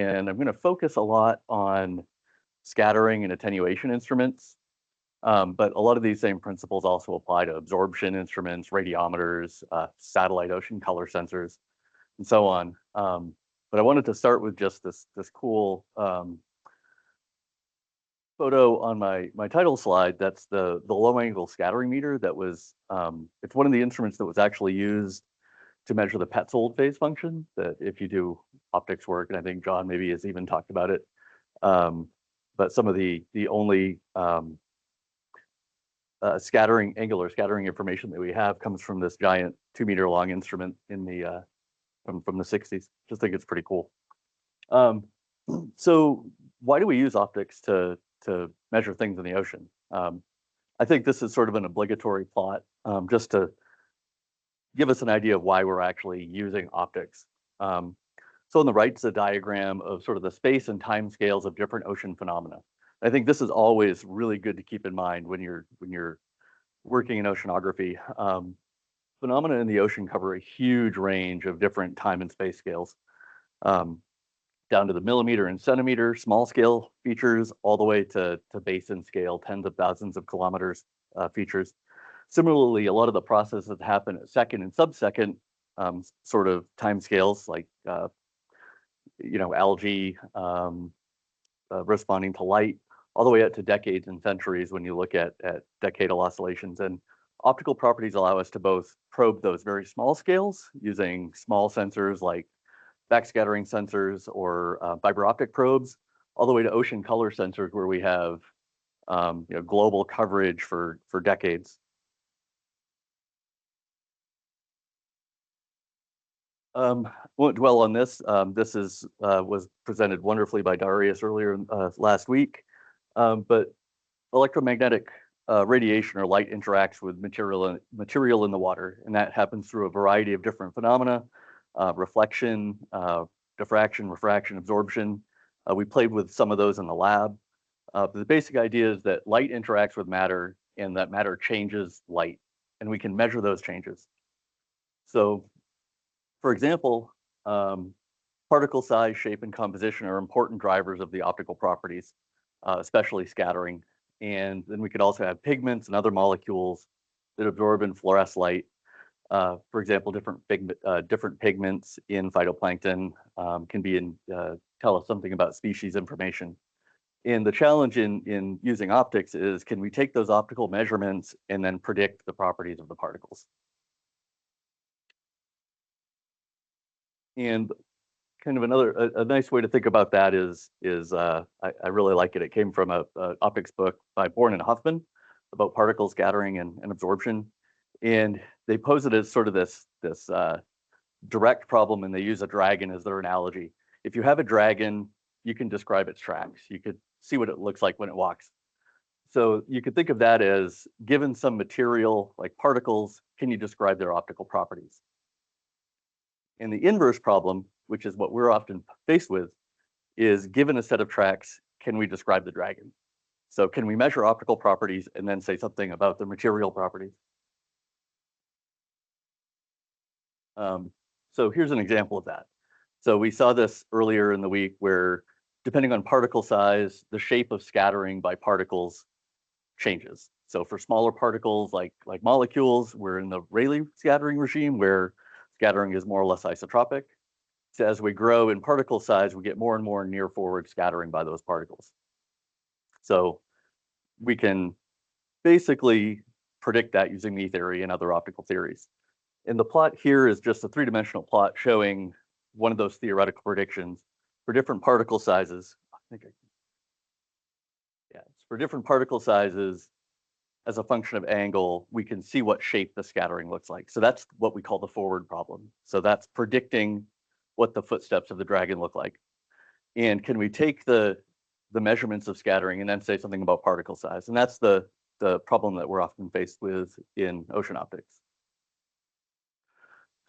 and I'm going to focus a lot on scattering and attenuation instruments. But a lot of these same principles also apply to absorption instruments, radiometers, satellite ocean color sensors, and so on. But I wanted to start with just this cool photo on my title slide. That's the low angle scattering meter. That was it's one of the instruments that was actually used to measure the Petzold phase function. That if you do optics work, and I think John maybe has even talked about it. But some of the only angular scattering information that we have comes from this giant 2-meter long instrument in the from the 60s. Just think it's pretty cool. So why do we use optics to measure things in the ocean? I think this is sort of an obligatory plot, just to give us an idea of why we're actually using optics. So on the right is a diagram of sort of the space and time scales of different ocean phenomena. I think this is always really good to keep in mind when you're working in oceanography. Phenomena in the ocean cover a huge range of different time and space scales, down to the millimeter and centimeter, small scale features, all the way to basin scale, tens of thousands of kilometers features. Similarly, a lot of the processes that happen at second and sub-second sort of time scales, like algae responding to light, all the way up to decades and centuries when you look at decadal oscillations. And optical properties allow us to both probe those very small scales using small sensors like backscattering sensors or fiber optic probes, all the way to ocean color sensors where we have global coverage for decades. Won't dwell on this. This was presented wonderfully by Darius earlier last week. But electromagnetic radiation or light interacts with material in the water, and that happens through a variety of different phenomena: reflection, diffraction, refraction, absorption. We played with some of those in the lab. But the basic idea is that light interacts with matter, and that matter changes light, and we can measure those changes. So, for example, particle size, shape, and composition are important drivers of the optical properties, especially scattering. And then we could also have pigments and other molecules that absorb and fluoresce light. For example, different pigments in phytoplankton can tell us something about species information. And the challenge in using optics is, can we take those optical measurements and then predict the properties of the particles? And kind of a nice way to think about that is I really like it. It came from a optics book by Born and Huffman about particle scattering and absorption. And they pose it as sort of this direct problem, and they use a dragon as their analogy. If you have a dragon, you can describe its tracks. You could see what it looks like when it walks. So you could think of that as, given some material like particles, can you describe their optical properties? And the inverse problem, which is what we're often faced with, is given a set of tracks, can we describe the dragon? So can we measure optical properties and then say something about the material properties? So here's an example of that. So we saw this earlier in the week where, depending on particle size, the shape of scattering by particles changes. So for smaller particles like molecules, we're in the Rayleigh scattering regime where scattering is more or less isotropic. So as we grow in particle size, we get more and more near forward scattering by those particles. So we can basically predict that using me theory and other optical theories. And the plot here is just a 3-dimensional plot showing one of those theoretical predictions for different particle sizes. For different particle sizes, as a function of angle, we can see what shape the scattering looks like. So that's what we call the forward problem. So that's predicting what the footsteps of the dragon look like. And can we take the measurements of scattering and then say something about particle size? And that's the problem that we're often faced with in ocean optics.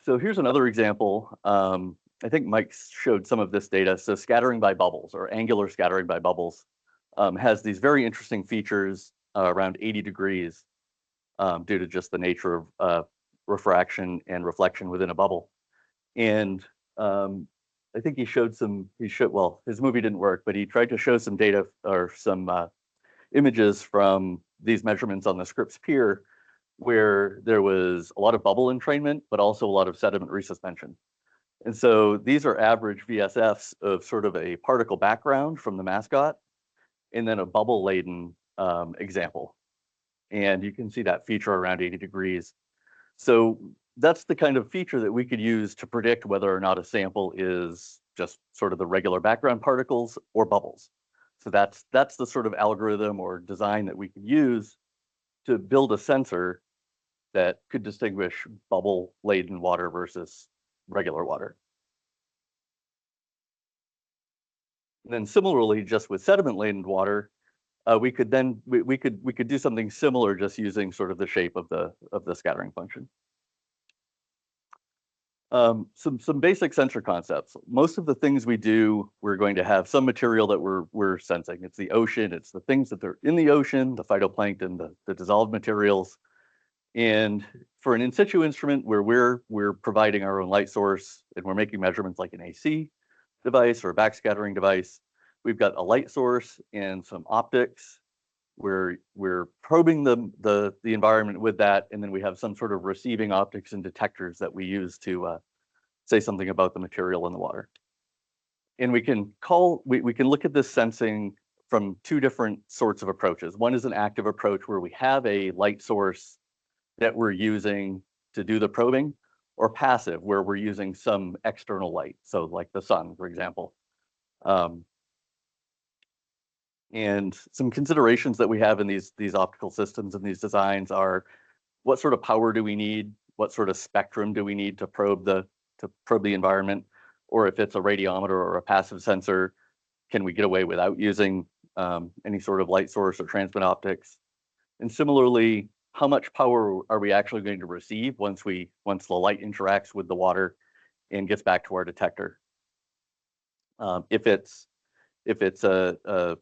So here's another example. I think Mike showed some of this data. So scattering by bubbles, or angular scattering by bubbles, has these very interesting features around 80 degrees due to just the nature of refraction and reflection within a bubble. And I think well, his movie didn't work, but he tried to show some data or some images from these measurements on the Scripps Pier, where there was a lot of bubble entrainment, but also a lot of sediment resuspension. And so these are average VSFs of sort of a particle background from the mascot, and then a bubble laden example. And you can see that feature around 80 degrees. So that's the kind of feature that we could use to predict whether or not a sample is just sort of the regular background particles or bubbles. So that's the sort of algorithm or design that we could use to build a sensor that could distinguish bubble laden water versus regular water. And then similarly, just with sediment laden water, we could do something similar just using sort of the shape of the scattering function. Some basic sensor concepts. Most of the things we do, we're going to have some material that we're sensing. It's the ocean, it's the things that are in the ocean, the phytoplankton, the dissolved materials. And for an in situ instrument where we're providing our own light source and we're making measurements like an AC device or a backscattering device, we've got a light source and some optics. We're probing the environment with that, and then we have some sort of receiving optics and detectors that we use to say something about the material in the water. And we can look at this sensing from two different sorts of approaches. One is an active approach where we have a light source that we're using to do the probing, or passive, where we're using some external light, so like the sun, for example. And some considerations that we have in these optical systems and these designs are, what sort of power do we need? What sort of spectrum do we need to probe the environment? Or if it's a radiometer or a passive sensor, can we get away without using any sort of light source or transmit optics? And similarly, how much power are we actually going to receive once the light interacts with the water and gets back to our detector? If it's a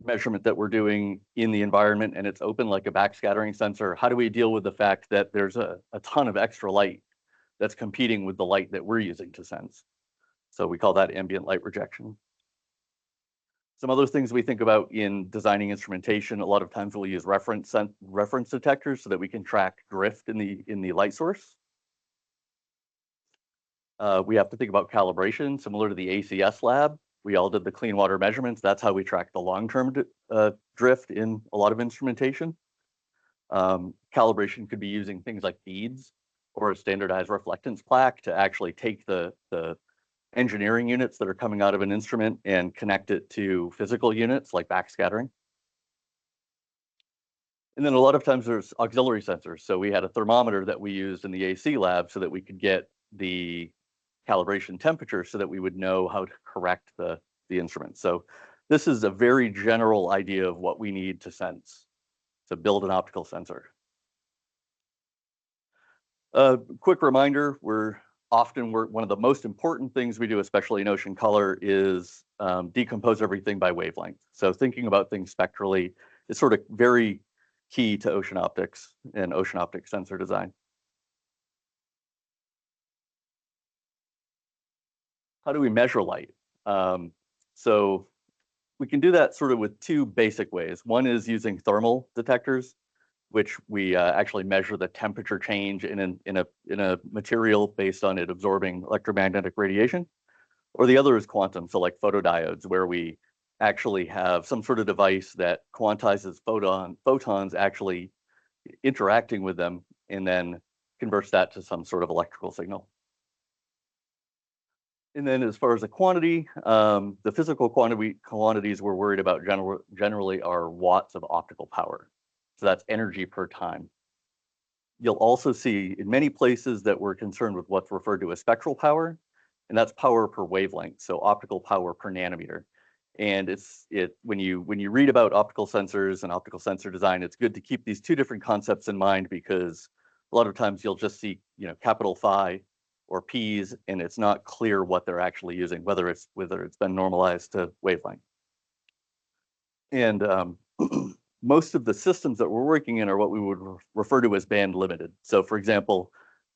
measurement that we're doing in the environment and it's open like a backscattering sensor, how do we deal with the fact that there's a ton of extra light that's competing with the light that we're using to sense? So we call that ambient light rejection. Some other things we think about in designing instrumentation, a lot of times we'll use reference detectors so that we can track drift in the light source. We have to think about calibration, similar to the ACS lab. We all did the clean water measurements. That's how we track the long-term drift in a lot of instrumentation. Calibration could be using things like beads or a standardized reflectance plaque to actually take the engineering units that are coming out of an instrument and connect it to physical units like backscattering. And then a lot of times there's auxiliary sensors. So we had a thermometer that we used in the AC lab so that we could get the calibration temperature so that we would know how to correct the instrument. So this is a very general idea of what we need to sense, to build an optical sensor. Quick reminder, one of the most important things we do, especially in ocean color, is decompose everything by wavelength. So thinking about things spectrally is sort of very key to ocean optics and ocean optic sensor design. How do we measure light? So we can do that sort of with two basic ways. One is using thermal detectors, which we actually measure the temperature change in a material based on it absorbing electromagnetic radiation. Or the other is quantum, so like photodiodes, where we actually have some sort of device that quantizes photons actually interacting with them and then converts that to some sort of electrical signal. And then as far as the quantity, the physical quantities we're worried about generally are watts of optical power. So that's energy per time. You'll also see in many places that we're concerned with what's referred to as spectral power, and that's power per wavelength, so optical power per nanometer. And when you read about optical sensors and optical sensor design, it's good to keep these two different concepts in mind, because a lot of times you'll just see capital phi or P's, and it's not clear what they're actually using, whether it's been normalized to wavelength. And most of the systems that we're working in are what we would refer to as band limited. So for example,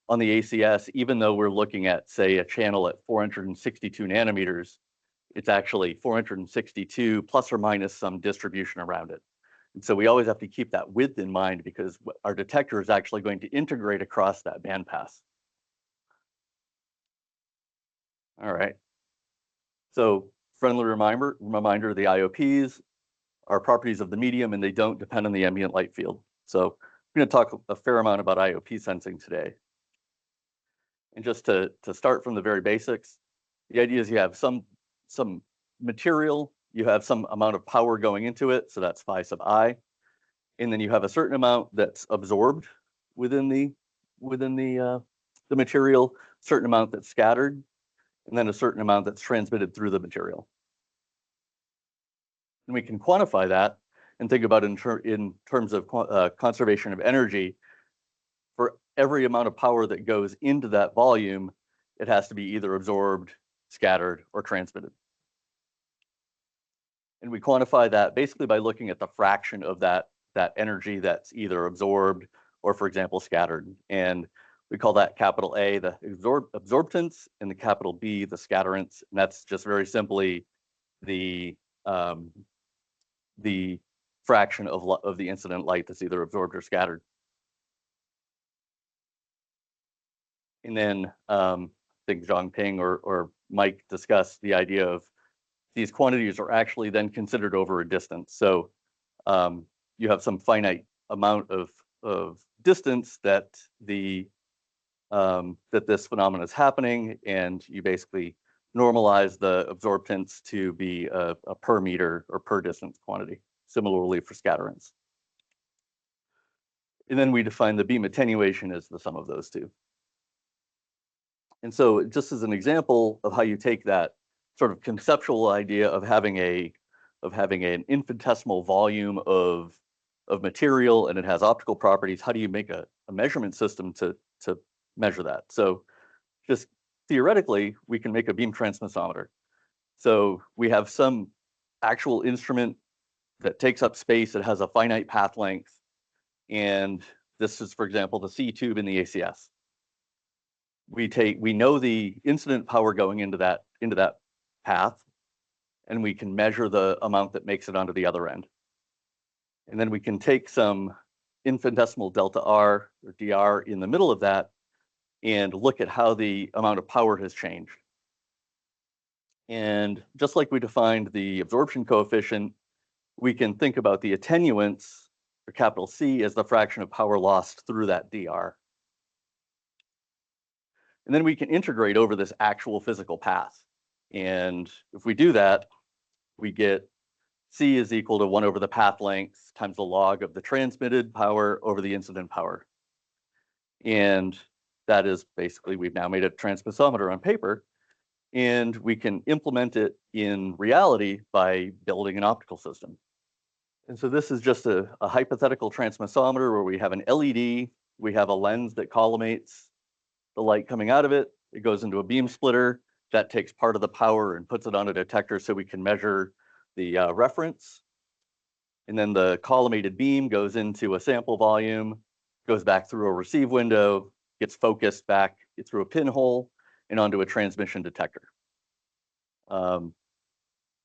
on the ACS, even though we're looking at, say, a channel at 462 nanometers, it's actually 462 plus or minus some distribution around it. And so we always have to keep that width in mind because our detector is actually going to integrate across that bandpass. All right. So friendly reminder, the IOPs are properties of the medium and they don't depend on the ambient light field. So I'm going to talk a fair amount about IOP sensing today. And just to start from the very basics, the idea is you have some material, you have some amount of power going into it, so that's phi sub I, and then you have a certain amount that's absorbed within the material, certain amount that's scattered, and then a certain amount that's transmitted through the material. And we can quantify that and think about in terms of conservation of energy. For every amount of power that goes into that volume, it has to be either absorbed, scattered, or transmitted. And we quantify that basically by looking at the fraction of that energy that's either absorbed or, for example, scattered. And we call that capital A, the absorptance, and the capital B, the scatterance. And that's just very simply the fraction of the incident light that's either absorbed or scattered. And then I think Zhangping or Mike discussed the idea of these quantities are actually then considered over a distance. So you have some finite amount of distance that that this phenomenon is happening, and you basically normalize the absorptance to be a per meter or per distance quantity. Similarly for scatterance. And then we define the beam attenuation as the sum of those two. And so just as an example of how you take that sort of conceptual idea of having an infinitesimal volume of material and it has optical properties, how do you make a measurement system to measure that? So just theoretically, we can make a beam transmissometer. So we have some actual instrument that takes up space, it has a finite path length, and this is, for example, the C tube in the ACS. We know the incident power going into that path, and we can measure the amount that makes it onto the other end. And then we can take some infinitesimal delta R or dr in the middle of that and look at how the amount of power has changed. And just like we defined the absorption coefficient, we can think about the attenuance, or capital C, as the fraction of power lost through that dr. And then we can integrate over this actual physical path. And if we do that, we get C is equal to 1 over the path length times the log of the transmitted power over the incident power. And that is basically, we've now made a transmissometer on paper, and we can implement it in reality by building an optical system. And so this is just a hypothetical transmissometer where we have an LED, we have a lens that collimates the light coming out of it, it goes into a beam splitter, that takes part of the power and puts it on a detector so we can measure the reference. And then the collimated beam goes into a sample volume, goes back through a receive window, gets focused back through a pinhole and onto a transmission detector.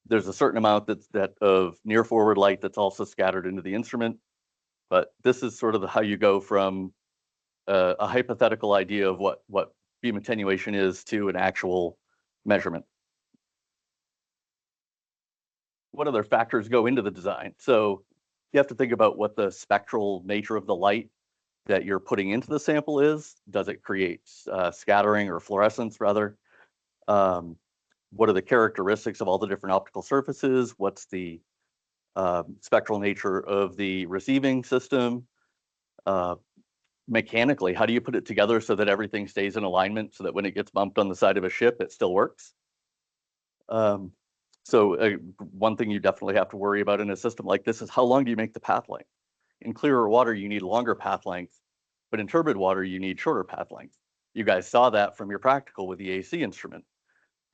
There's a certain amount of near forward light that's also scattered into the instrument, but this is sort of how you go from a hypothetical idea of what beam attenuation is to an actual measurement. What other factors go into the design? So you have to think about what the spectral nature of the light that you're putting into the sample is. Does it create scattering or fluorescence rather? What are the characteristics of all the different optical surfaces? What's the spectral nature of the receiving system? Mechanically, how do you put it together so that everything stays in alignment so that when it gets bumped on the side of a ship, it still works? So one thing you definitely have to worry about in a system like this is how long do you make the path length? In clearer water, you need longer path length, but in turbid water, you need shorter path length. You guys saw that from your practical with the AC instrument,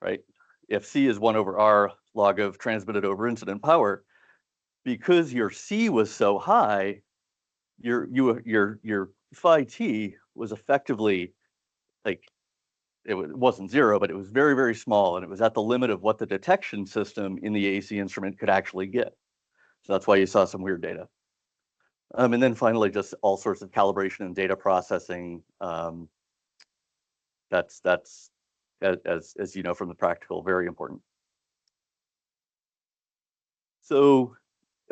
right? If C is 1 over R log of transmitted over incident power, because your C was so high, your phi T was effectively like it wasn't zero, but it was very, very small, and it was at the limit of what the detection system in the AC instrument could actually get. So that's why you saw some weird data. And then finally, just all sorts of calibration and data processing. That's as you know from the practical, very important. So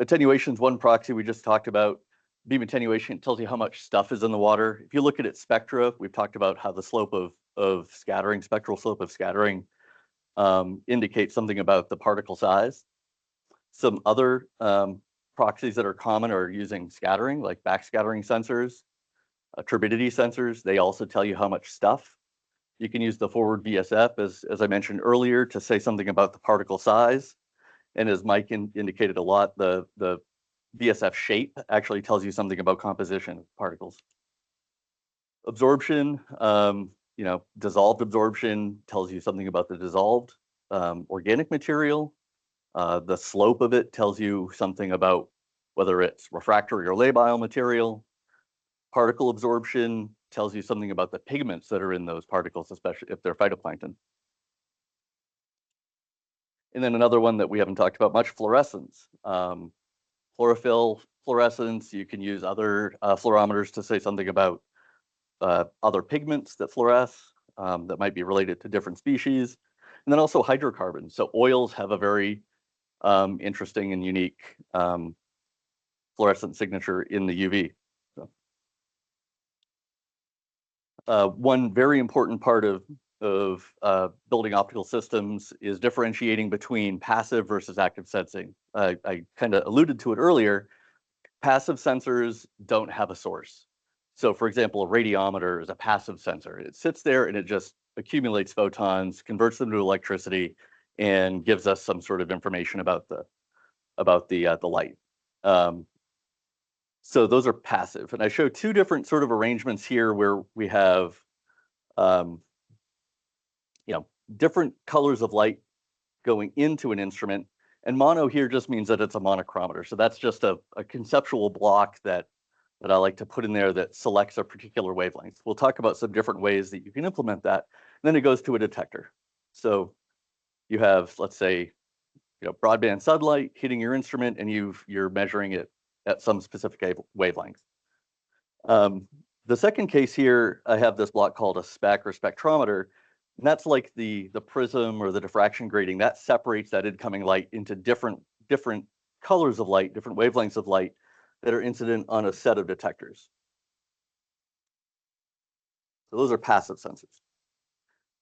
attenuation is one proxy we just talked about. Beam attenuation tells you how much stuff is in the water. If you look at its spectra, we've talked about how the slope of scattering, spectral slope of scattering, indicates something about the particle size. Some other proxies that are common are using scattering, like backscattering sensors, turbidity sensors. They also tell you how much stuff. You can use the forward VSF, as I mentioned earlier, to say something about the particle size. And as Mike indicated a lot, the VSF shape actually tells you something about composition of particles. Absorption, dissolved absorption tells you something about the dissolved organic material. The slope of it tells you something about whether it's refractory or labile material. Particle absorption tells you something about the pigments that are in those particles, especially if they're phytoplankton. And then another one that we haven't talked about much, fluorescence. Chlorophyll fluorescence, you can use other fluorometers to say something about other pigments that fluoresce that might be related to different species. And then also hydrocarbons. So oils have a very interesting and unique fluorescent signature in the UV. So, one very important part of building optical systems is differentiating between passive versus active sensing. I kind of alluded to it earlier. Passive sensors don't have a source. So for example, a radiometer is a passive sensor. It sits there and it just accumulates photons, converts them to electricity, and gives us some sort of information about the light. So those are passive. And I show two different sort of arrangements here where we have different colors of light going into an instrument. And mono here just means that it's a monochromator. So that's just a conceptual block that I like to put in there that selects a particular wavelength. We'll talk about some different ways that you can implement that. And then it goes to a detector. So you have, let's say, broadband sunlight hitting your instrument, and you're measuring it at some specific wavelength. The second case here, I have this block called a spec or spectrometer. And that's like the prism or the diffraction grating that separates that incoming light into different colors of light, different wavelengths of light that are incident on a set of detectors. So those are passive sensors.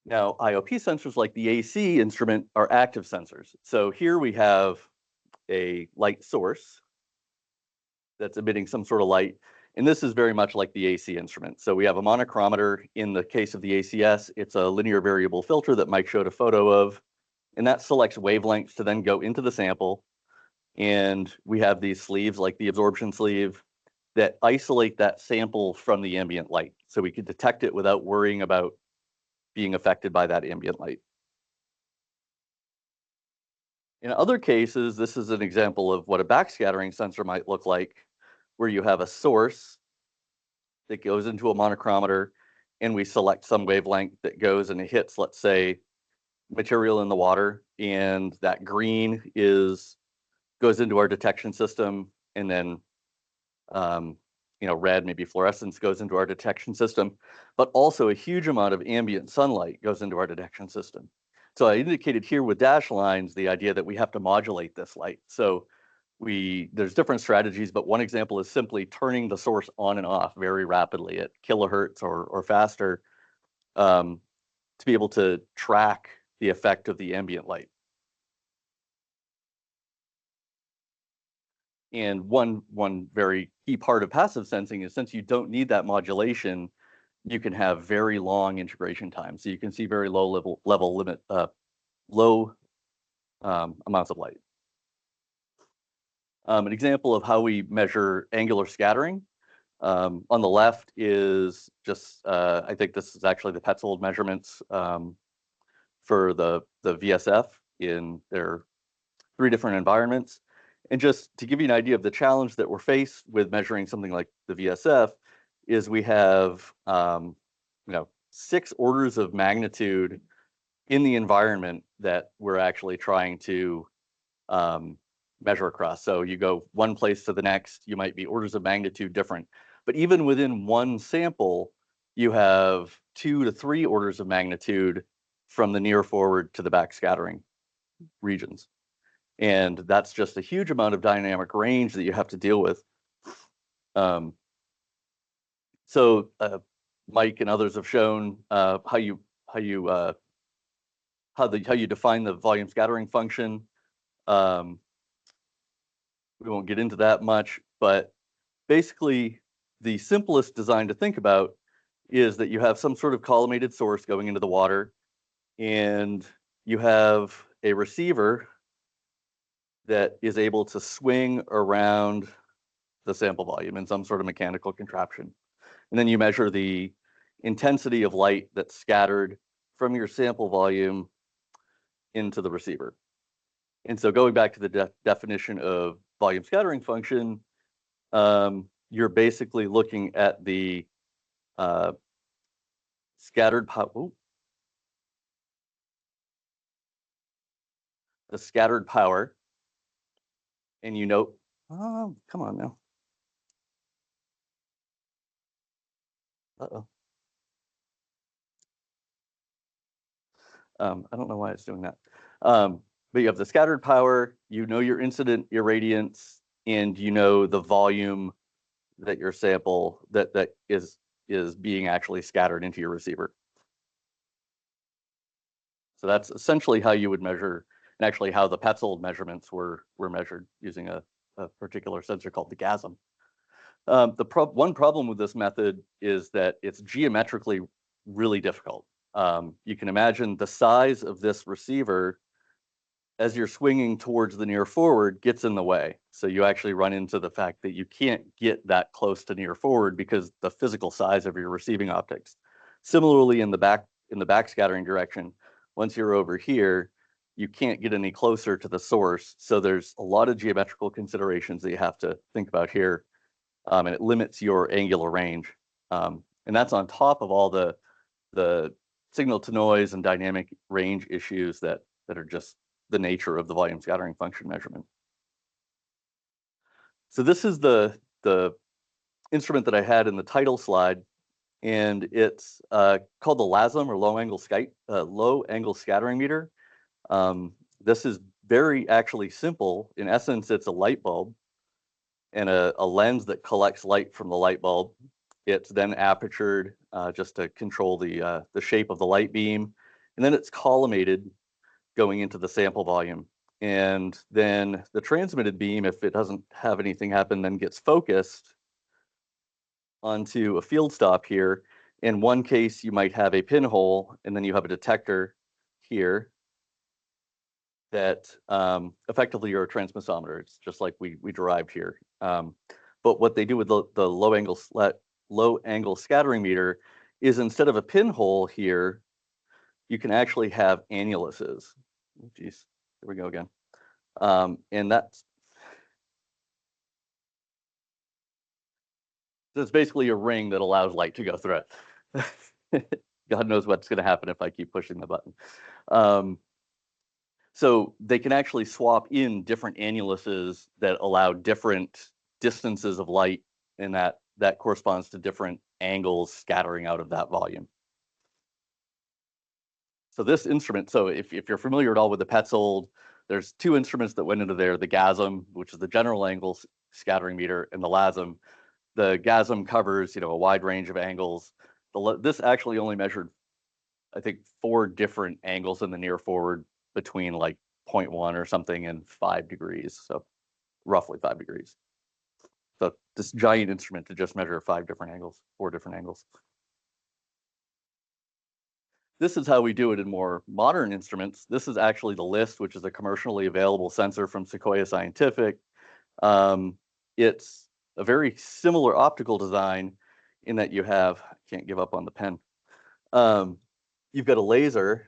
Now, IOP sensors like the AC instrument are active sensors. So here we have a light source that's emitting some sort of light. And this is very much like the AC instrument. So we have a monochromator. In the case of the ACS, it's a linear variable filter that Mike showed a photo of. And that selects wavelengths to then go into the sample. And we have these sleeves, like the absorption sleeve, that isolate that sample from the ambient light. So we can detect it without worrying about being affected by that ambient light. In other cases, this is an example of what a backscattering sensor might look like, where you have a source that goes into a monochromator, and we select some wavelength that goes and it hits, let's say, material in the water, and that green goes into our detection system, and then red, maybe fluorescence, goes into our detection system, but also a huge amount of ambient sunlight goes into our detection system. So I indicated here with dashed lines the idea that we have to modulate this light. So there's different strategies, but one example is simply turning the source on and off very rapidly at kilohertz or faster to be able to track the effect of the ambient light. And one very key part of passive sensing is, since you don't need that modulation, you can have very long integration time. So you can see very low amounts of light. An example of how we measure angular scattering. On the left is just, I think this is actually the Petzold measurements for the VSF in their 3 different environments. And just to give you an idea of the challenge that we're faced with measuring something like the VSF, is we have 6 orders of magnitude in the environment that we're actually trying to measure across. So you go one place to the next, you might be orders of magnitude different. But even within one sample, you have 2 to 3 orders of magnitude from the near forward to the back scattering regions. And that's just a huge amount of dynamic range that you have to deal with. Mike and others have shown how you define the volume scattering function. We won't get into that much, but basically the simplest design to think about is that you have some sort of collimated source going into the water, and you have a receiver that is able to swing around the sample volume in some sort of mechanical contraption. And then you measure the intensity of light that's scattered from your sample volume into the receiver. And so going back to the definition of volume scattering function, you're basically looking at the scattered power, and you note, oh, come on now. Uh-oh. I don't know why it's doing that. But you have the scattered power, you know your incident irradiance, and you know the volume that your sample that is being actually scattered into your receiver. So that's essentially how you would measure, and actually how the Petzold measurements were measured using a particular sensor called the GASM. One problem with this method is that it's geometrically really difficult. You can imagine the size of this receiver as you're swinging towards the near forward gets in the way. So you actually run into the fact that you can't get that close to near forward because the physical size of your receiving optics. Similarly, in the back scattering direction, once you're over here, you can't get any closer to the source. So there's a lot of geometrical considerations that you have to think about here, and it limits your angular range. And that's on top of all the signal to noise and dynamic range issues that are just the nature of the volume scattering function measurement. So this is the instrument that I had in the title slide, and it's called the LASM, or low angle scattering meter. This is very actually simple. In essence, it's a light bulb and a lens that collects light from the light bulb. It's then apertured just to control the shape of the light beam, and then it's collimated going into the sample volume. And then the transmitted beam, if it doesn't have anything happen, then gets focused onto a field stop here. In one case, you might have a pinhole, and then you have a detector here that effectively are a transmissometer. It's just like we derived here. But what they do with the low angle scattering meter is, instead of a pinhole here, you can actually have annuluses. Oh, geez, here we go again. And that's basically a ring that allows light to go through it. God knows what's going to happen if I keep pushing the button. So they can actually swap in different annuluses that allow different distances of light, and that corresponds to different angles scattering out of that volume. So this instrument, so if you're familiar at all with the Petzold, there's 2 instruments that went into there: the GASM, which is the general angle scattering meter, and the LASM. The GASM covers, a wide range of angles. This actually only measured, I think, 4 different angles in the near forward between like 0.1 or something and 5 degrees. So roughly 5 degrees. So this giant instrument to just measure 4 different angles. This is how we do it in more modern instruments. This is actually the LIST, which is a commercially available sensor from Sequoia Scientific. It's a very similar optical design in that you have, I can't give up on the pen. You've got a laser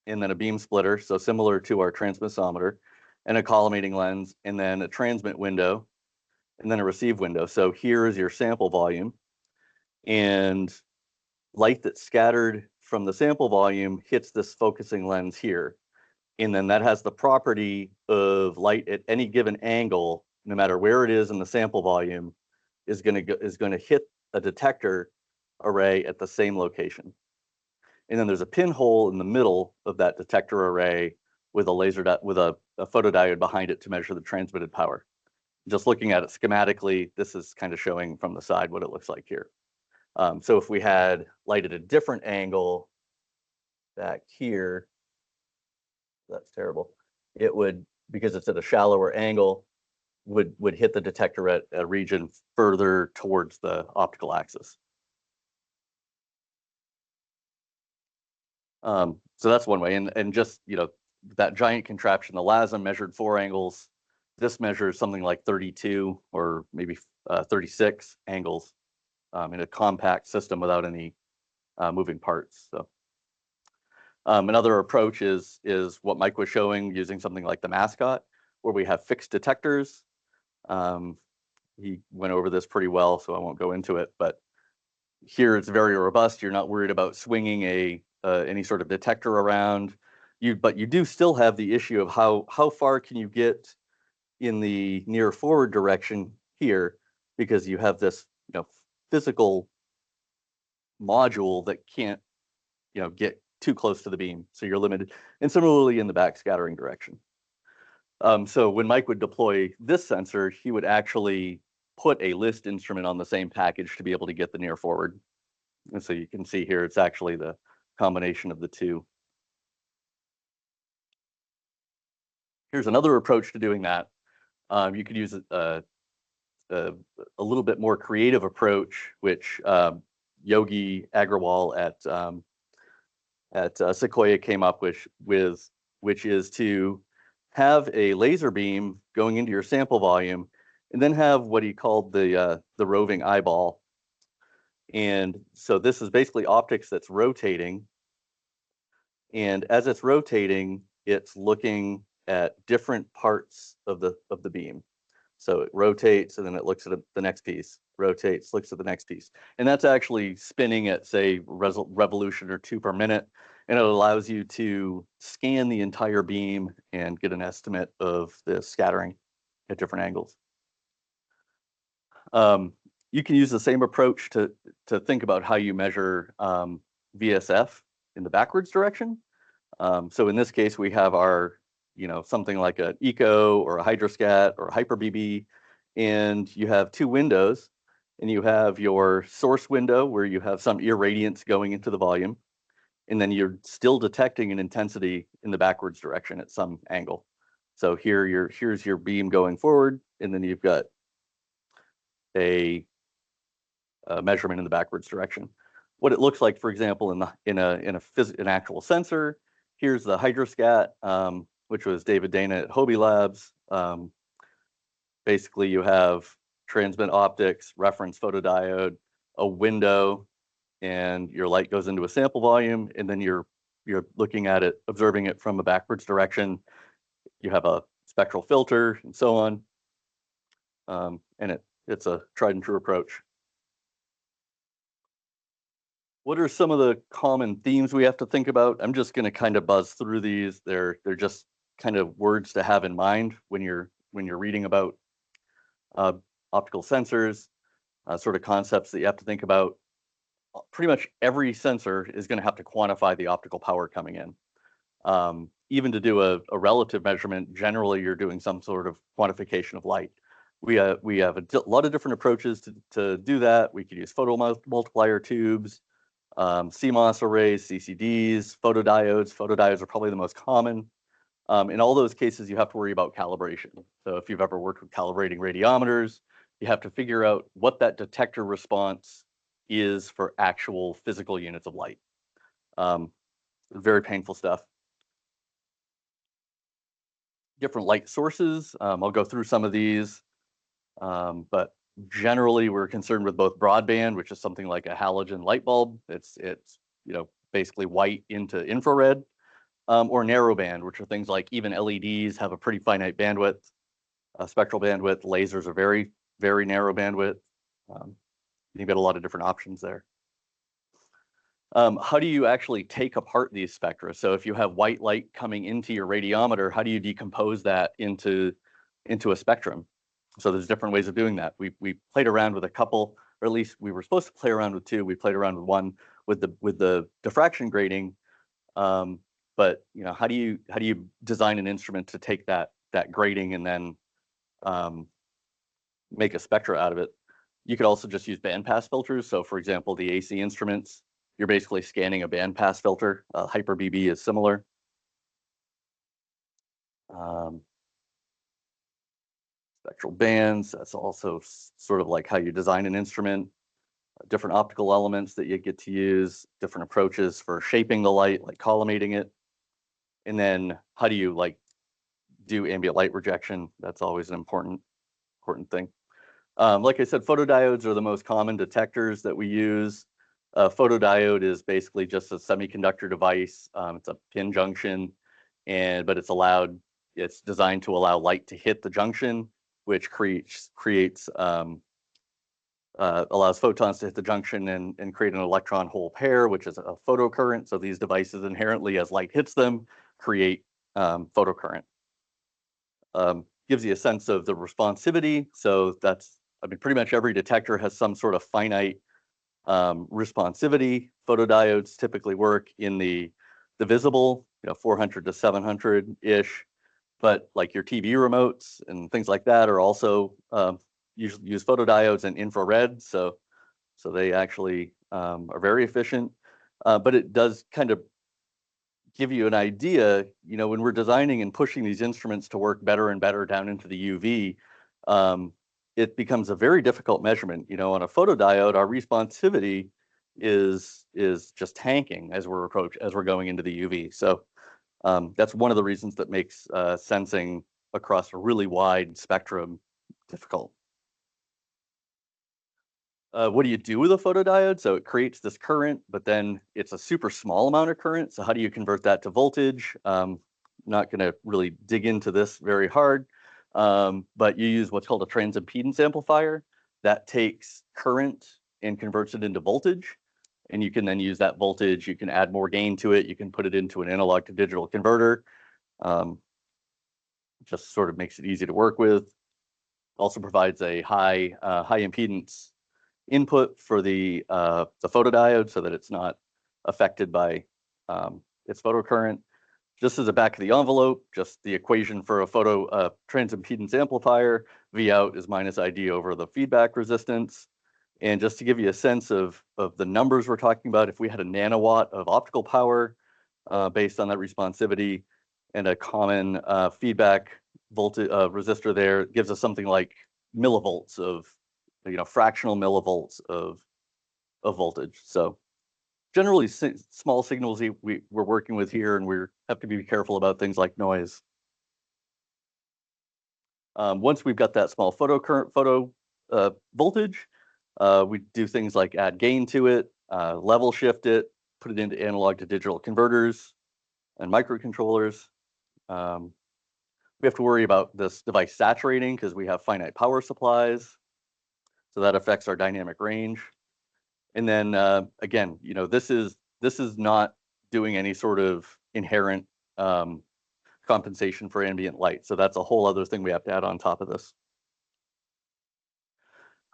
and then a beam splitter, so similar to our transmissometer, and a collimating lens, and then a transmit window, and then a receive window. So here is your sample volume, and light that's scattered from the sample volume hits this focusing lens here. And then that has the property of light at any given angle, no matter where it is in the sample volume, is going to hit a detector array at the same location. And then there's a pinhole in the middle of that detector array with a photodiode behind it to measure the transmitted power. Just looking at it schematically, this is kind of showing from the side what it looks like here. So if we had light at a different angle back here, that's terrible. It would, because it's at a shallower angle, would hit the detector at a region further towards the optical axis. So that's one way. And just, that giant contraption, the LASM measured 4 angles. This measures something like 32 or maybe 36 angles in a compact system without any moving parts. So another approach is what Mike was showing using something like the Mascot, where we have fixed detectors. He went over this pretty well, so I won't go into it. But here it's very robust. You're not worried about swinging any sort of detector around. But you do still have the issue of how far can you get in the near forward direction here, because you have this physical module that can't get too close to the beam, so you're limited. And similarly in the backscattering direction. So when Mike would deploy this sensor, he would actually put a list instrument on the same package to be able to get the near forward. And so you can see here, it's actually the combination of the two. Here's another approach to doing that. You could use a little bit more creative approach, which Yogi Agrawal at Sequoia came up with, which is to have a laser beam going into your sample volume, and then have what he called the roving eyeball. And so this is basically optics that's rotating. And as it's rotating, it's looking at different parts of the beam. So it rotates and then it looks at the next piece, rotates, looks at the next piece. And that's actually spinning at, say, revolution or 2 per minute. And it allows you to scan the entire beam and get an estimate of the scattering at different angles. You can use the same approach to think about how you measure VSF in the backwards direction. So in this case, we have our, something like an eco or a hydroscat or a hyper BB, and you have 2 windows, and you have your source window where you have some irradiance going into the volume, and then you're still detecting an intensity in the backwards direction at some angle. So here's your beam going forward, and then you've got a measurement in the backwards direction. What it looks like, for example, in an actual sensor. Here's the hydroscat, which was David Dana at Hobie Labs. Basically, you have transmit optics, reference photodiode, a window, and your light goes into a sample volume, and then you're looking at it, observing it from a backwards direction. You have a spectral filter and so on, and it's a tried and true approach. What are some of the common themes we have to think about? I'm just going to kind of buzz through these. They're just kind of words to have in mind when you're reading about optical sensors, sort of concepts that you have to think about. Pretty much every sensor is going to have to quantify the optical power coming in. Even to do a relative measurement, generally you're doing some sort of quantification of light. We have a lot of different approaches to do that. We could use photomultiplier tubes, CMOS arrays, CCDs, photodiodes. Photodiodes are probably the most common. In all those cases, you have to worry about calibration. So if you've ever worked with calibrating radiometers, you have to figure out what that detector response is for actual physical units of light. Very painful stuff. Different light sources. I'll go through some of these, but generally we're concerned with both broadband, which is something like a halogen light bulb. It's basically white into infrared, or narrowband, which are things like even LEDs have a pretty finite bandwidth, spectral bandwidth. Lasers are very, very narrow bandwidth. You've got a lot of different options there. How do you actually take apart these spectra? So if you have white light coming into your radiometer, how do you decompose that into a spectrum? So there's different ways of doing that. We played around with a couple, or at least we were supposed to play around with two. We played around with one with the diffraction grating. But how do you design an instrument to take that grating and then make a spectra out of it? You could also just use bandpass filters. So for example, the AC instruments, you're basically scanning a bandpass filter. Hyper BB is similar. Spectral bands, that's also sort of like how you design an instrument. Different optical elements that you get to use, different approaches for shaping the light, like collimating it. And then how do you do ambient light rejection? That's always an important thing. Like I said, photodiodes are the most common detectors that we use. A photodiode is basically just a semiconductor device. It's a pin junction, but it's designed to allow light to hit the junction, which allows photons to hit the junction and create an electron hole pair, which is a photocurrent. So these devices inherently, as light hits them, create photocurrent. Gives you a sense of the responsivity. So pretty much every detector has some sort of finite responsivity. Photodiodes typically work in the visible, 400 to 700-ish, but like your TV remotes and things like that are also use photodiodes and infrared. So they actually are very efficient, but it does kind of give you an idea, when we're designing and pushing these instruments to work better and better down into the UV, it becomes a very difficult measurement. On a photodiode, our responsivity is just tanking as we're going into the UV. So that's one of the reasons that makes sensing across a really wide spectrum difficult. What do you do with a photodiode? So it creates this current, but then it's a super small amount of current. So how do you convert that to voltage? Not going to really dig into this very hard, but you use what's called a transimpedance amplifier that takes current and converts it into voltage. And you can then use that voltage, you can add more gain to it, you can put it into an analog to digital converter. Just sort of makes it easy to work with. Also provides a high impedance input for the photodiode so that it's not affected by its photocurrent. Just as a back of the envelope, just the equation for a transimpedance amplifier, V out is minus ID over the feedback resistance. And just to give you a sense of the numbers we're talking about, if we had a nanowatt of optical power based on that responsivity and a common feedback voltage resistor there, it gives us something like millivolts of, fractional millivolts of voltage. So generally small signals we're working with here, and we have to be careful about things like noise. Once we've got that small photo voltage, we do things like add gain to it, level shift it, put it into analog to digital converters and microcontrollers. We have to worry about this device saturating because we have finite power supplies. So that affects our dynamic range. And then again, this is not doing any sort of inherent compensation for ambient light. So that's a whole other thing we have to add on top of this.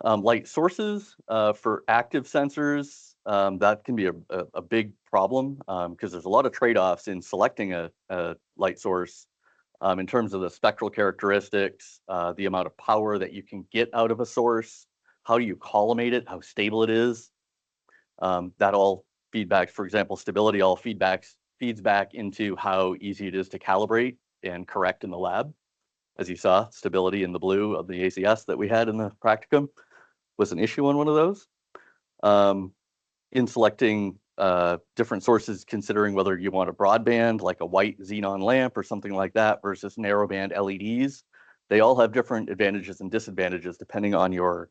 Light sources for active sensors, that can be a big problem because there's a lot of trade-offs in selecting a light source in terms of the spectral characteristics, the amount of power that you can get out of a source, how do you collimate it, how stable it is. That all feedbacks, for example, stability all feeds back into how easy it is to calibrate and correct in the lab. As you saw, stability in the blue of the ACS that we had in the practicum was an issue on one of those. In selecting different sources, considering whether you want a broadband, like a white xenon lamp or something like that, versus narrowband LEDs, they all have different advantages and disadvantages depending on your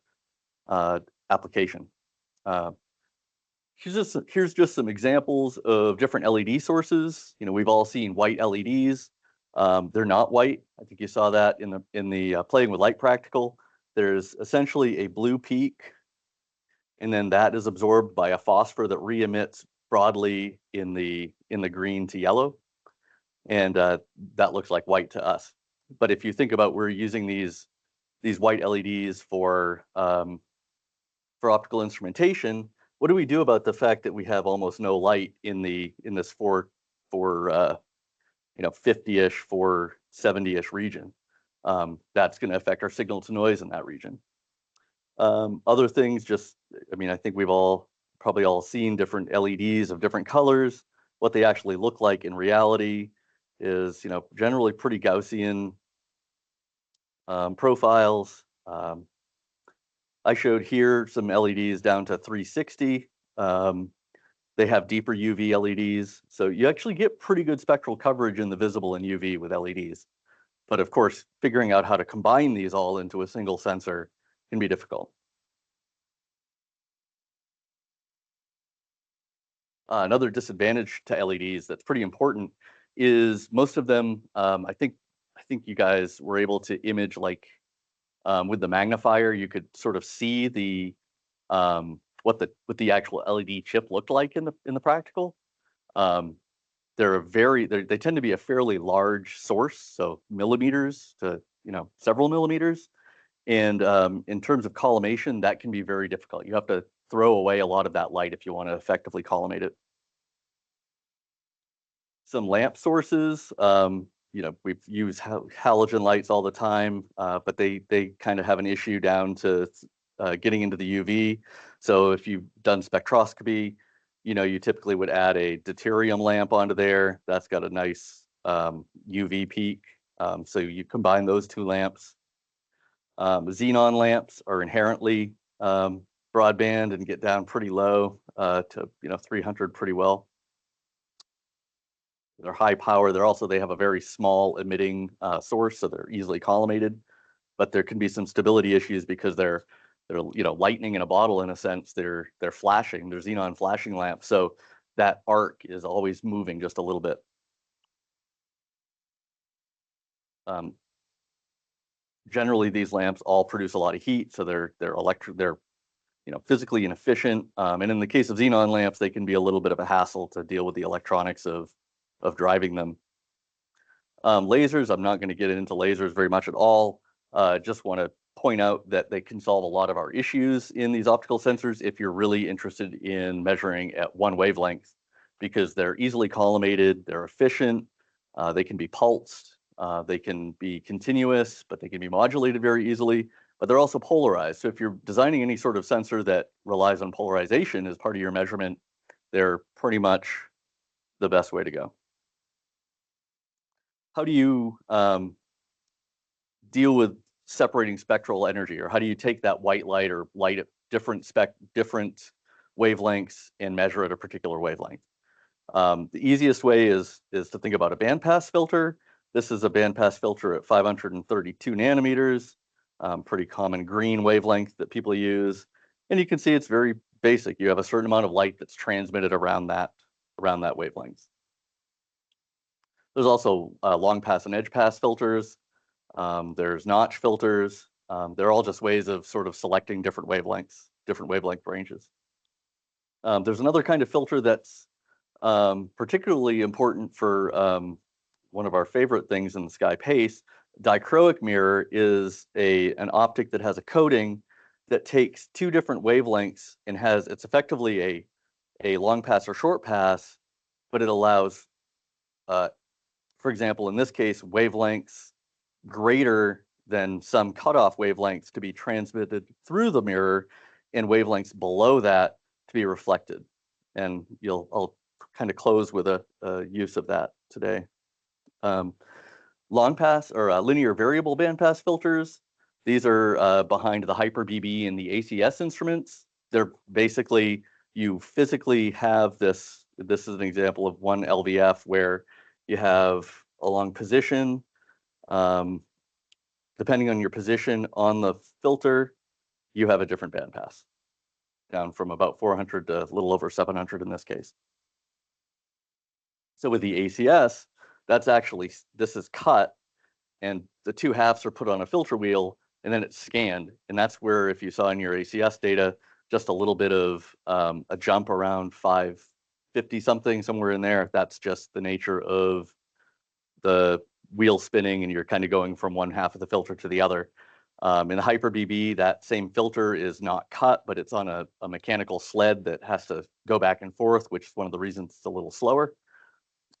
application. Here's just some examples of different LED sources. We've all seen white LEDs. They're not white. I think you saw that in the playing with light practical. There's essentially a blue peak, and then that is absorbed by a phosphor that re-emits broadly in the green to yellow, and that looks like white to us. But if you think about, we're using these white LEDs for optical instrumentation. What do we do about the fact that we have almost no light in this 50-ish, 470-ish region? That's going to affect our signal to noise in that region. Other things, I think we've probably all seen different LEDs of different colors. What they actually look like in reality is, generally pretty Gaussian profiles. I showed here some LEDs down to 360. They have deeper UV LEDs, so you actually get pretty good spectral coverage in the visible and UV with LEDs. But of course, figuring out how to combine these all into a single sensor can be difficult. Another disadvantage to LEDs that's pretty important is most of them, I think you guys were able to image, like with the magnifier, you could sort of see what the actual LED chip looked like in the practical. They tend to be a fairly large source, so millimeters to several millimeters. And in terms of collimation, that can be very difficult. You have to throw away a lot of that light if you want to effectively collimate it. Some lamp sources, we've used halogen lights all the time, but they kind of have an issue down to getting into the UV. So if you've done spectroscopy, you typically would add a deuterium lamp onto there. That's got a nice UV peak. So you combine those two lamps. Xenon lamps are inherently broadband and get down pretty low to 300 pretty well. They're high power. They have a very small emitting source, so they're easily collimated. But there can be some stability issues because they're lightning in a bottle in a sense. They're flashing. They're xenon flashing lamps, so that arc is always moving just a little bit. Generally, these lamps all produce a lot of heat, so they're physically inefficient. And in the case of xenon lamps, they can be a little bit of a hassle to deal with the electronics of driving them. Lasers, I'm not going to get into lasers very much at all. Just want to point out that they can solve a lot of our issues in these optical sensors if you're really interested in measuring at one wavelength, because they're easily collimated, they're efficient, they can be pulsed, they can be continuous, but they can be modulated very easily, but they're also polarized. So if you're designing any sort of sensor that relies on polarization as part of your measurement, they're pretty much the best way to go. How do you deal with separating spectral energy, or how do you take that white light or light at different wavelengths and measure at a particular wavelength? The easiest way is to think about a bandpass filter. This is a bandpass filter at 532 nanometers, pretty common green wavelength that people use. And you can see it's very basic. You have a certain amount of light that's transmitted around that wavelength. There's also long pass and edge pass filters. There's notch filters. They're all just ways of sort of selecting different wavelength ranges. There's another kind of filter that's particularly important for one of our favorite things in the sky pace. Dichroic mirror is an optic that has a coating that takes two different wavelengths and it's effectively a long pass or short pass, but it allows, for example, in this case, wavelengths greater than some cutoff wavelengths to be transmitted through the mirror, and wavelengths below that to be reflected. And I'll kind of close with a use of that today. Long pass or linear variable bandpass filters. These are behind the Hyper BB and the ACS instruments. They're basically, you physically have this. This is an example of one LVF where you have along position, depending on your position on the filter, you have a different bandpass, down from about 400 to a little over 700 in this case. So with the ACS, this is cut, and the two halves are put on a filter wheel, and then it's scanned. And that's where, if you saw in your ACS data, just a little bit of a jump around 550 50 something, somewhere in there. That's just the nature of the wheel spinning and you're kind of going from one half of the filter to the other. In the Hyper BB, that same filter is not cut, but it's on a mechanical sled that has to go back and forth, which is one of the reasons it's a little slower,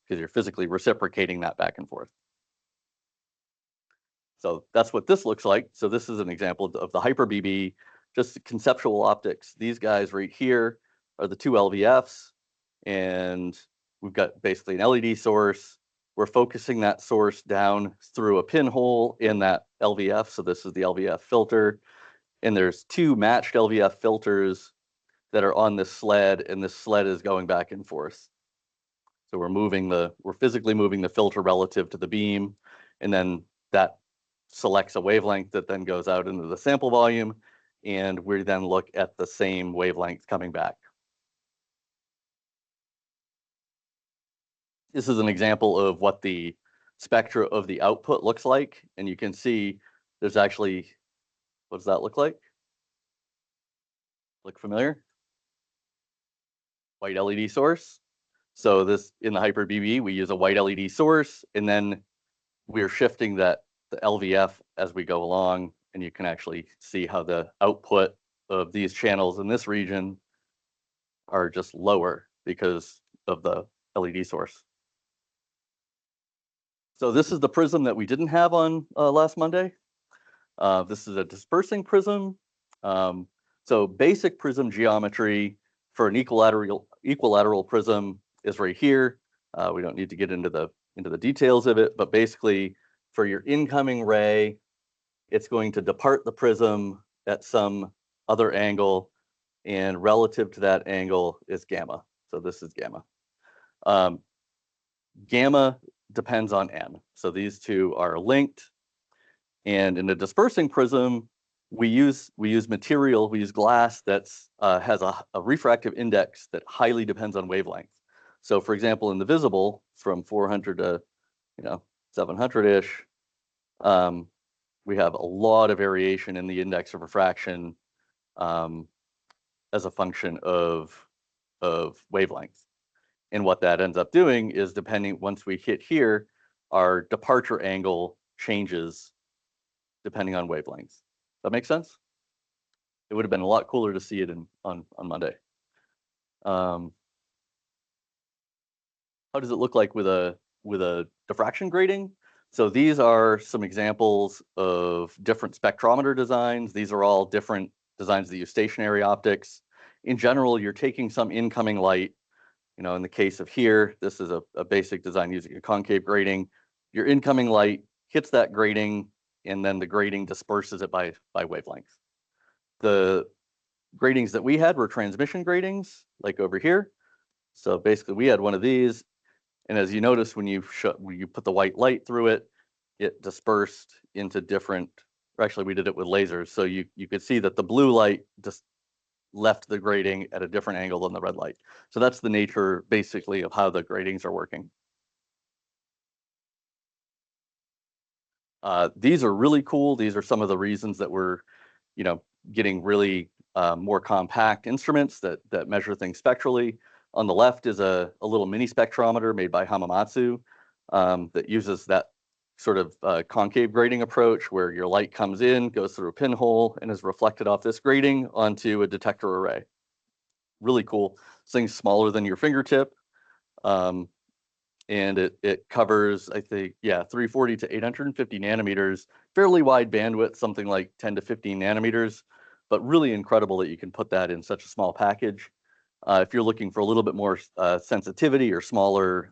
because you're physically reciprocating that back and forth. So that's what this looks like. So this is an example of the Hyper BB, just conceptual optics. These guys right here are the two LVFs, and we've got basically an LED source. We're focusing that source down through a pinhole in that LVF. So this is the LVF filter. And there's two matched LVF filters that are on this sled, and this sled is going back and forth. So we're physically moving the filter relative to the beam, and then that selects a wavelength that then goes out into the sample volume, and we then look at the same wavelength coming back. This is an example of what the spectra of the output looks like, and you can see there's actually, what does that look like? Look familiar? White LED source. So this, in the Hyper BB, we use a white LED source, and then we're shifting the LVF as we go along, and you can actually see how the output of these channels in this region are just lower because of the LED source. So this is the prism that we didn't have on last Monday. This is a dispersing prism. So basic prism geometry for an equilateral prism is right here. We don't need to get into the details of it, but basically for your incoming ray, it's going to depart the prism at some other angle, and relative to that angle is gamma. So this is gamma. Gamma depends on n. So these two are linked. And in a dispersing prism, we use glass that's has a refractive index that highly depends on wavelength. So for example, in the visible, from 400 to 700-ish, we have a lot of variation in the index of refraction as a function of wavelength. And what that ends up doing is, once we hit here, our departure angle changes depending on wavelength. That makes sense? It would have been a lot cooler to see it on Monday. How does it look like with a diffraction grating? So these are some examples of different spectrometer designs. These are all different designs that use stationary optics. In general, you're taking some incoming light. In the case of here, this is a basic design using a concave grating. Your incoming light hits that grating, and then the grating disperses it by wavelength. The gratings that we had were transmission gratings, like over here. So basically, we had one of these, and as you notice, when you put the white light through it, it dispersed into different. Actually, we did it with lasers, so you could see that the blue light just left the grating at a different angle than the red light. So that's the nature, basically, of how the gratings are working. These are really cool. These are some of the reasons that we're, getting really more compact instruments that measure things spectrally. On the left is a little mini spectrometer made by Hamamatsu that uses that sort of concave grating approach, where your light comes in, goes through a pinhole, and is reflected off this grating onto a detector array. Really cool. This thing's smaller than your fingertip. And it covers, I think, 340 to 850 nanometers, fairly wide bandwidth, something like 10 to 15 nanometers, but really incredible that you can put that in such a small package. If you're looking for a little bit more sensitivity or smaller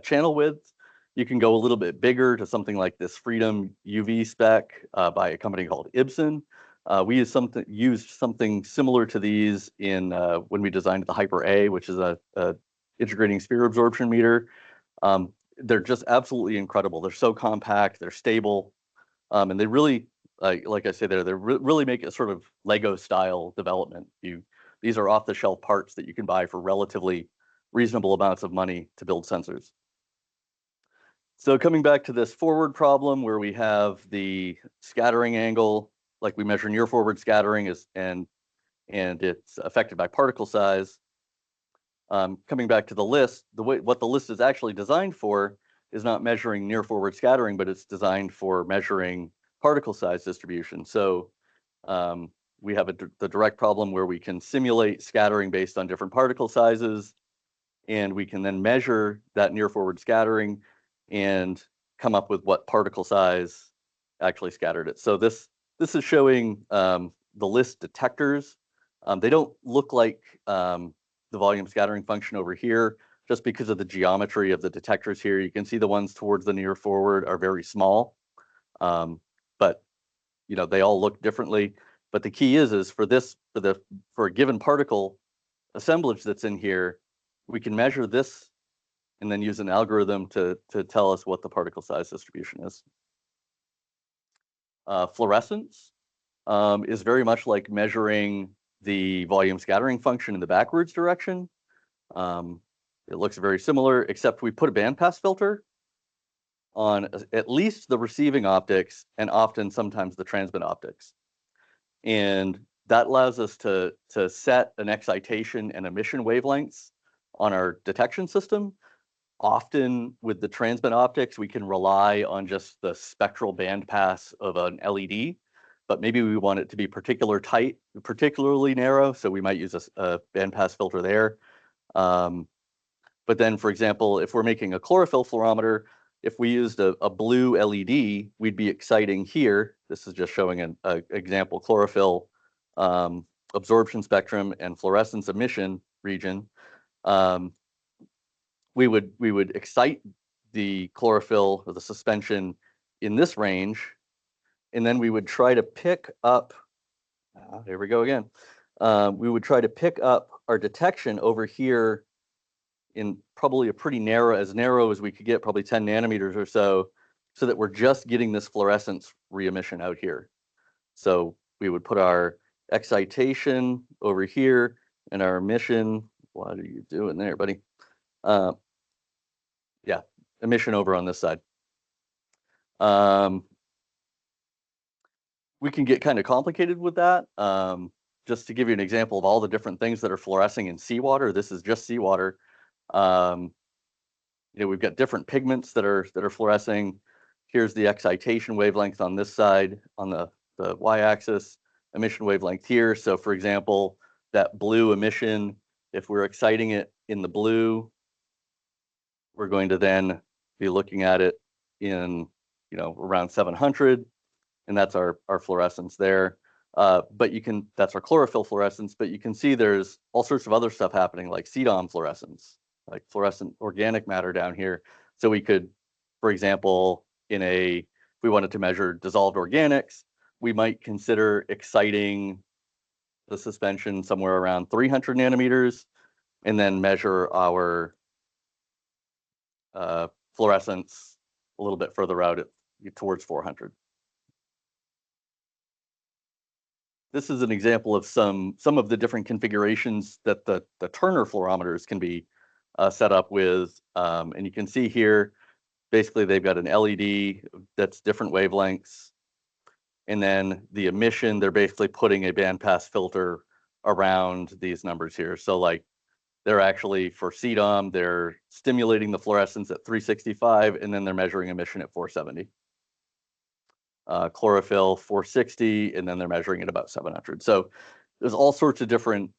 channel width, you can go a little bit bigger to something like this Freedom UV spec by a company called Ibsen. We used something similar to these in when we designed the Hyper A, which is a integrating sphere absorption meter. They're just absolutely incredible. They're so compact, they're stable, and they really, like I say, they really make a sort of Lego style development. These are off-the-shelf parts that you can buy for relatively reasonable amounts of money to build sensors. So coming back to this forward problem, where we have the scattering angle, like we measure near forward scattering, and it's affected by particle size. Coming back to the list, what the list is actually designed for is not measuring near forward scattering, but it's designed for measuring particle size distribution. So we have the direct problem where we can simulate scattering based on different particle sizes, and we can then measure that near forward scattering and come up with what particle size actually scattered it. So this is showing the list detectors. They don't look like the volume scattering function over here, just because of the geometry of the detectors here. You can see the ones towards the near forward are very small, but they all look differently. But the key is for a given particle assemblage that's in here, we can measure this and then use an algorithm to tell us what the particle size distribution is. Fluorescence is very much like measuring the volume scattering function in the backwards direction. It looks very similar, except we put a bandpass filter on at least the receiving optics and often sometimes the transmit optics. And that allows us to set an excitation and emission wavelengths on our detection system. Often with the transmit optics, we can rely on just the spectral bandpass of an LED, but maybe we want it to be particularly narrow, so we might use a bandpass filter there. But then, for example, if we're making a chlorophyll fluorometer, if we used a blue LED, we'd be exciting here. This is just showing an example chlorophyll absorption spectrum and fluorescence emission region. We would excite the chlorophyll or the suspension in this range, and then we would try to pick up, here we go again. We would try to pick up our detection over here in probably a pretty narrow as we could get, probably 10 nanometers or so that we're just getting this fluorescence re-emission out here. So we would put our excitation over here and our emission. What are you doing there, buddy? Yeah, emission over on this side. We can get kind of complicated with that. Just to give you an example of all the different things that are fluorescing in seawater, this is just seawater. We've got different pigments that are fluorescing. Here's the excitation wavelength on this side, on the y-axis, emission wavelength here. So for example, that blue emission, if we're exciting it in the blue, we're going to then be looking at it in around 700, and that's our fluorescence there. But that's our chlorophyll fluorescence, but you can see there's all sorts of other stuff happening, like CDOM fluorescence, like fluorescent organic matter down here. So we could, for example, if we wanted to measure dissolved organics, we might consider exciting the suspension somewhere around 300 nanometers and then measure our fluorescence a little bit further out towards 400. This is an example of some of the different configurations that the Turner fluorometers can be set up with. And you can see here, basically they've got an LED that's different wavelengths. And then the emission, they're basically putting a bandpass filter around these numbers here. So like they're actually, for CDOM, they're stimulating the fluorescence at 365, and then they're measuring emission at 470. Chlorophyll 460, and then they're measuring at about 700. So there's all sorts of different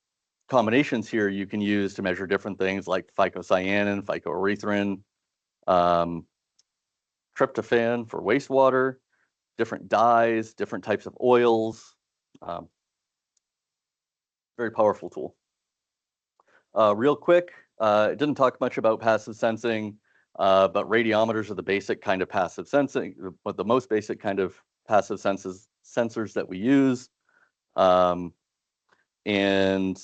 combinations here you can use to measure different things like phycocyanin, phycoerythrin, tryptophan for wastewater, different dyes, different types of oils. Very powerful tool. Real quick, it didn't talk much about passive sensing, but radiometers are the basic kind of passive sensing, but the most basic kind of passive sensors that we use. And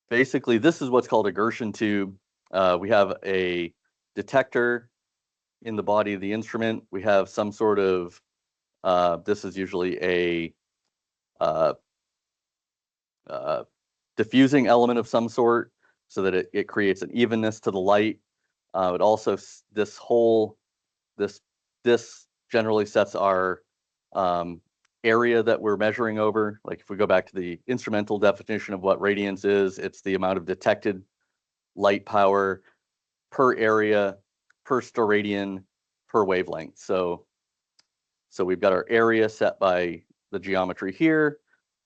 basically, this is what's called a Gershon tube. We have a detector in the body of the instrument. We have some sort of, this is usually a diffusing element of some sort so that it creates an evenness to the light. It also, this generally sets our area that we're measuring over. Like if we go back to the instrumental definition of what radiance is, it's the amount of detected light power per area, per steradian, per wavelength. So we've got our area set by the geometry here.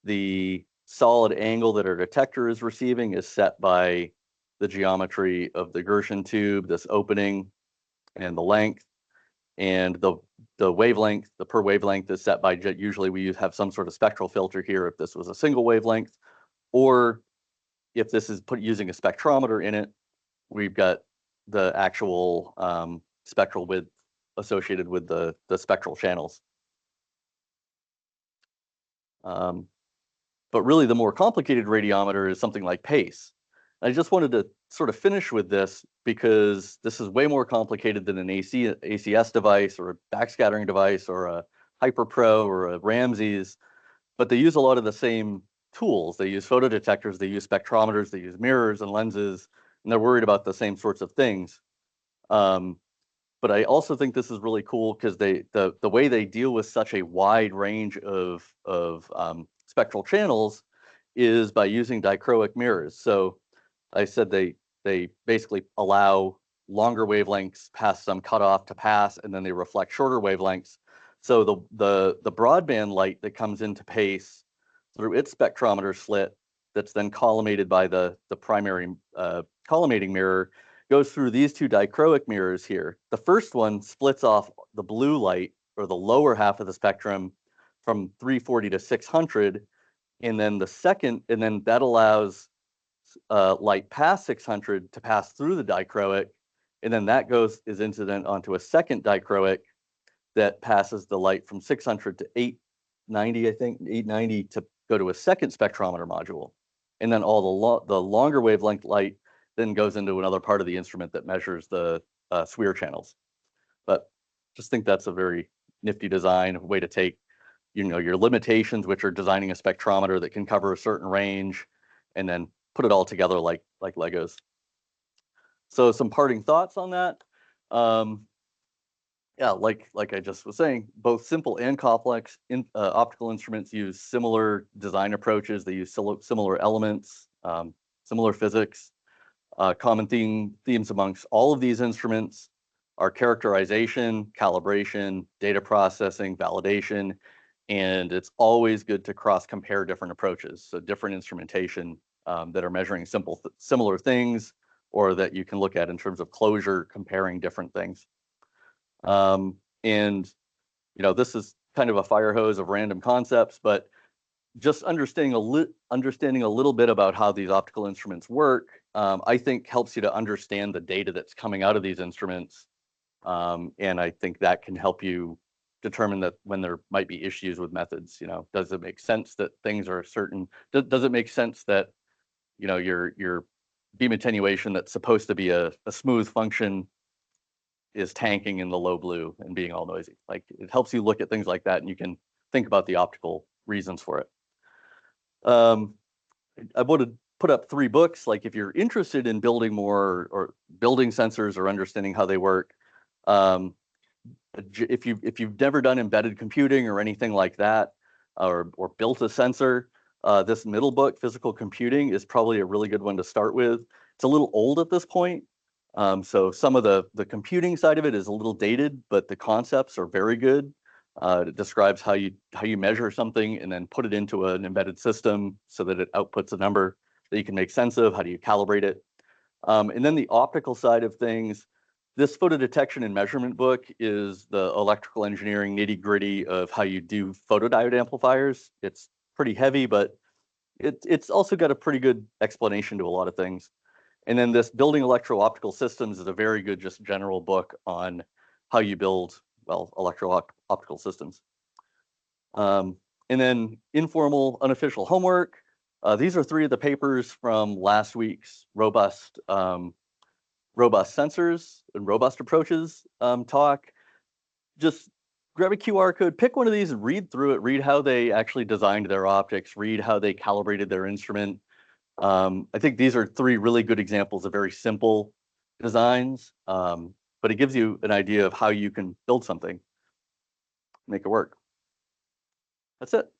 The solid angle that our detector is receiving is set by the geometry of the Gershon tube, this opening, and the length. And the wavelength, the per wavelength is set by, usually we have some sort of spectral filter here if this was a single wavelength, or if this is using a spectrometer in it, we've got the actual spectral width associated with the spectral channels. But really the more complicated radiometer is something like PACE. I just wanted to sort of finish with this because this is way more complicated than an ACS device or a backscattering device or a HyperPro or a Ramses, but they use a lot of the same tools. They use photodetectors, they use spectrometers, they use mirrors and lenses, and they're worried about the same sorts of things. But I also think this is really cool because the way they deal with such a wide range of spectral channels is by using dichroic mirrors. So I said they basically allow longer wavelengths past some cutoff to pass, and then they reflect shorter wavelengths. So the broadband light that comes into PACE through its spectrometer slit, that's then collimated by the primary collimating mirror, goes through these two dichroic mirrors here. The first one splits off the blue light, or the lower half of the spectrum, from 340 to 600, and then the second, and then that allows light past 600 to pass through the dichroic, and then that is incident onto a second dichroic that passes the light from 600 to 890, I think, 890 to go to a second spectrometer module. And then all the longer wavelength light then goes into another part of the instrument that measures the SWIR channels. But just think that's a very nifty design, way to take, your limitations, which are designing a spectrometer that can cover a certain range, and then put it all together like Legos. So some parting thoughts on that. Yeah, like I just was saying, both simple and complex optical instruments use similar design approaches. They use similar elements, similar physics. Common themes amongst all of these instruments are characterization, calibration, data processing, validation, and it's always good to cross-compare different approaches. So different instrumentation that are measuring similar things, or that you can look at in terms of closure, comparing different things. And this is kind of a fire hose of random concepts, but just understanding a little bit about how these optical instruments work, I think helps you to understand the data that's coming out of these instruments. And I think that can help you determine that when there might be issues with methods. Does it make sense that things are certain? Does it make sense that your beam attenuation that's supposed to be a smooth function is tanking in the low blue and being all noisy? Like, it helps you look at things like that, and you can think about the optical reasons for it. I would have put up 3 books. Like, if you're interested in building more, or building sensors or understanding how they work, if you've never done embedded computing or anything like that, or built a sensor, this middle book, Physical Computing, is probably a really good one to start with. It's a little old at this point, so some of the computing side of it is a little dated, but the concepts are very good. It describes how you measure something and then put it into an embedded system so that it outputs a number that you can make sense of. How do you calibrate it? And then the optical side of things, this photo detection and measurement book is the electrical engineering nitty-gritty of how you do photodiode amplifiers. It's pretty heavy, but it's also got a pretty good explanation to a lot of things. And then this Building Electro-Optical Systems is a very good, just general book on how you build, well, electro-optical systems. And then informal, unofficial homework. These are 3 of the papers from last week's robust sensors and robust approaches talk. Just grab a QR code, pick one of these and read through it, read how they actually designed their optics, read how they calibrated their instrument. I think these are 3 really good examples of very simple designs, but it gives you an idea of how you can build something, make it work. That's it.